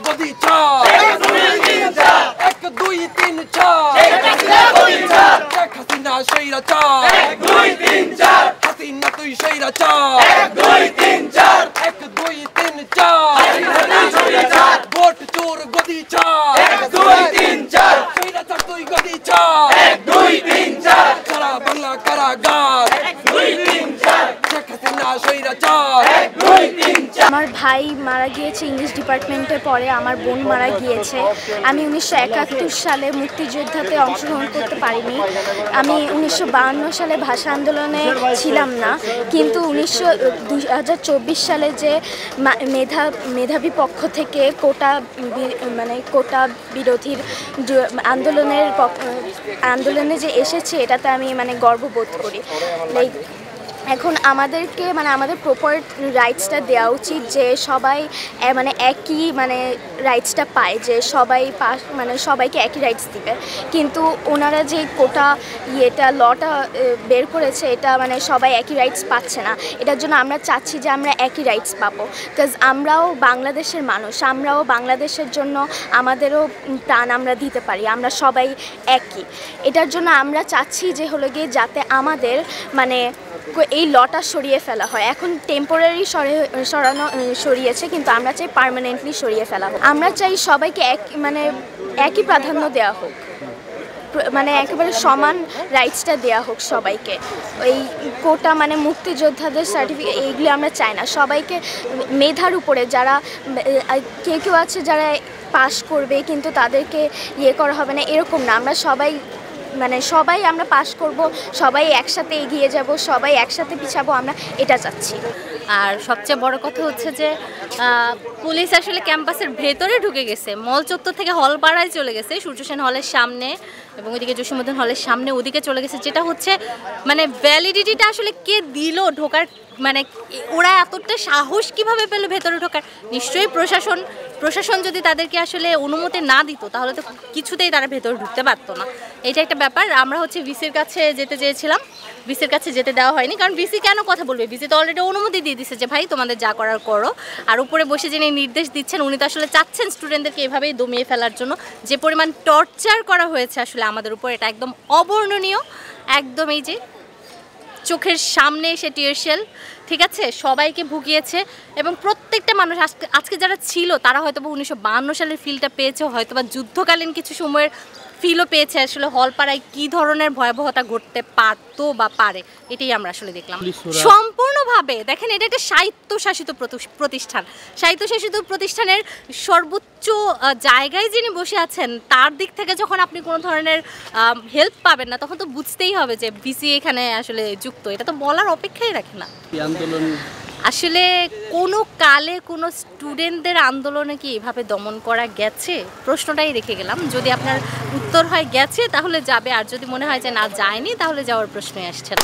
গদি চাই, 1 2 3 4 শেখ হাসিনা স্বৈরাচার, 1 2 3 4 হাসিনা তুই স্বৈরাচার, 1 2 3 4 1 2 3 4 হাসিনা স্বৈরাচার, ভোট চোর গদি চাই, 1 2 3 4 স্বৈরাচার তুই গদি চাই, 1 2 3 4 সারা বাংলা কারাগার, 1 2 3 4 শেখ হাসিনা স্বৈরাচার, 1 2 3 4। আমার ভাই মারা গিয়েছে ইংলিশ ডিপার্টমেন্টে পড়ে, আমার বোন মারা গিয়েছে। আমি 1971 সালে মুক্তিযোদ্ধাতে অংশগ্রহণ করতে পারিনি। আমি 1952 সালে ভাষা আন্দোলনে ছিলাম না, কিন্তু 2024 সালে যে মেধাবী পক্ষ থেকে কোটা বিরোধীর আন্দোলনে যে এসেছে, এটাতে আমি গর্ববোধ করি। লাইক এখন আমাদেরকে আমাদের প্রপার রাইটসটা দেওয়া উচিত, যে সবাই একই রাইটসটা পায়, যে সবাই সবাইকে একই রাইটস দিবে। কিন্তু ওনারা যে কোটা লটা বের করেছে, এটা সবাই একই রাইটস পাচ্ছে না। এটার জন্য আমরা চাচ্ছি যে আমরা একই রাইটস পাবো, বিকজ আমরাও বাংলাদেশের মানুষ, আমরাও বাংলাদেশের জন্য আমাদেরও প্রাণ আমরা দিতে পারি, আমরা সবাই একই। এটার জন্য আমরা চাচ্ছি যে যাতে আমাদের এই লটা সরিয়ে ফেলা হয়। এখন টেম্পোরারি সরিয়েছে, কিন্তু আমরা চাই পার্মানেন্টলি সরিয়ে ফেলা হোক। আমরা চাই সবাইকে একই প্রাধান্য দেওয়া হোক, একেবারে সমান রাইটসটা দেওয়া হোক সবাইকে। ওই কোটা মুক্তিযোদ্ধাদের সার্টিফিকেট এইগুলো আমরা চাই না। সবাইকে মেধার উপরে যারা কেউ আছে যারা পাস করবে কিন্তু তাদেরকে করা হবে না, এরকম না। আমরা সবাই আমরা পাস করব, সবাই একসাথে এগিয়ে যাব, সবাই একসাথে পিছাবো, আমরা এটা চাচ্ছি। আর সবচেয়ে বড় কথা হচ্ছে যে পুলিশ আসলে ক্যাম্পাসের ভেতরে ঢুকে গেছে, মল চত্বর থেকে হলপাড়ায় চলে গেছে, সূর্য সেন হলের সামনে এবং ওইদিকে জসীমউদ্দিন হলের সামনে ওদিকে চলে গেছে। যেটা হচ্ছে ভ্যালিডিটিটা আসলে কে দিল ঢোকার, ওরা এতটা সাহস কিভাবে পেলো ভেতরে ঢোকার? নিশ্চয়ই প্রশাসন যদি তাদেরকে আসলে অনুমতি না দিত তাহলে তো কিছুতেই তারা ভেতরে ঢুকতে পারতো না। এটা একটা ব্যাপার। আমরা ভিসির কাছে যেতে চেয়েছিলাম, ভিসির কাছে যেতে দেওয়া হয়নি, কারণ ভিসি কেন কথা বলবে? ভিসি তো অলরেডি অনুমতি দিয়ে দিচ্ছে যে ভাই তোমাদের যা করার করো। আর উপরে বসে যিনি নির্দেশ দিচ্ছেন উনি তো আসলে চাচ্ছেন স্টুডেন্টদেরকে এভাবেই দমিয়ে ফেলার জন্য। যে পরিমাণ টর্চার করা হয়েছে আসলে আমাদের উপর, এটা একদম অবর্ণনীয়। একদম এই যে চোখের সামনে এসে টিয়ারশেল, ঠিক আছে, সবাইকে ভুগিয়েছে। এবং প্রত্যেকটা মানুষ আজকে যারা ছিল তারা হয়তো 1952 সালের ফিলটা পেয়েছে, হয়তো বা যুদ্ধকালীন কিছু সময়ের ফিলও পেয়েছে আসলে হলপাড়ায় কী ধরনের ভয়াবহতা ঘটতে পারতো বা পারে। এটাই আমরা আসলে দেখলাম সম্পূর্ণভাবে। দেখেন, এটা একটা স্বায়ত্তশাসিত প্রতিষ্ঠান, স্বায়ত্তশাসিত প্রতিষ্ঠানের সর্বোচ্চ জায়গায় যিনি বসে আছেন তার দিক থেকে যখন আপনি কোনো ধরনের হেল্প পাবেন না, তখন তো বুঝতেই হবে যে ভিসি এখানে আসলে যুক্ত। এটা তো বলার অপেক্ষাই রাখে না। আন্দোলন আসলে কোনো কালে কোনো স্টুডেন্টদের আন্দোলনে কি এভাবে দমন করা গেছে? প্রশ্নটাই রেখে গেলাম। যদি আপনার উত্তর হয় গেছে তাহলে যাবে, আর যদি মনে হয় যে না যায়নি তাহলে যাওয়ার প্রশ্নই আসছে না।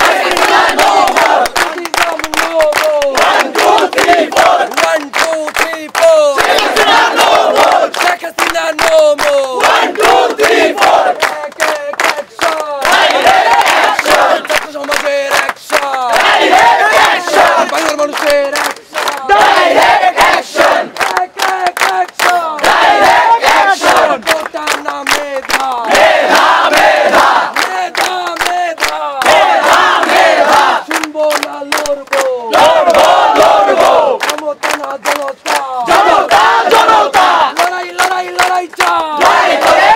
লড়াই লড়াই লড়াই চাই।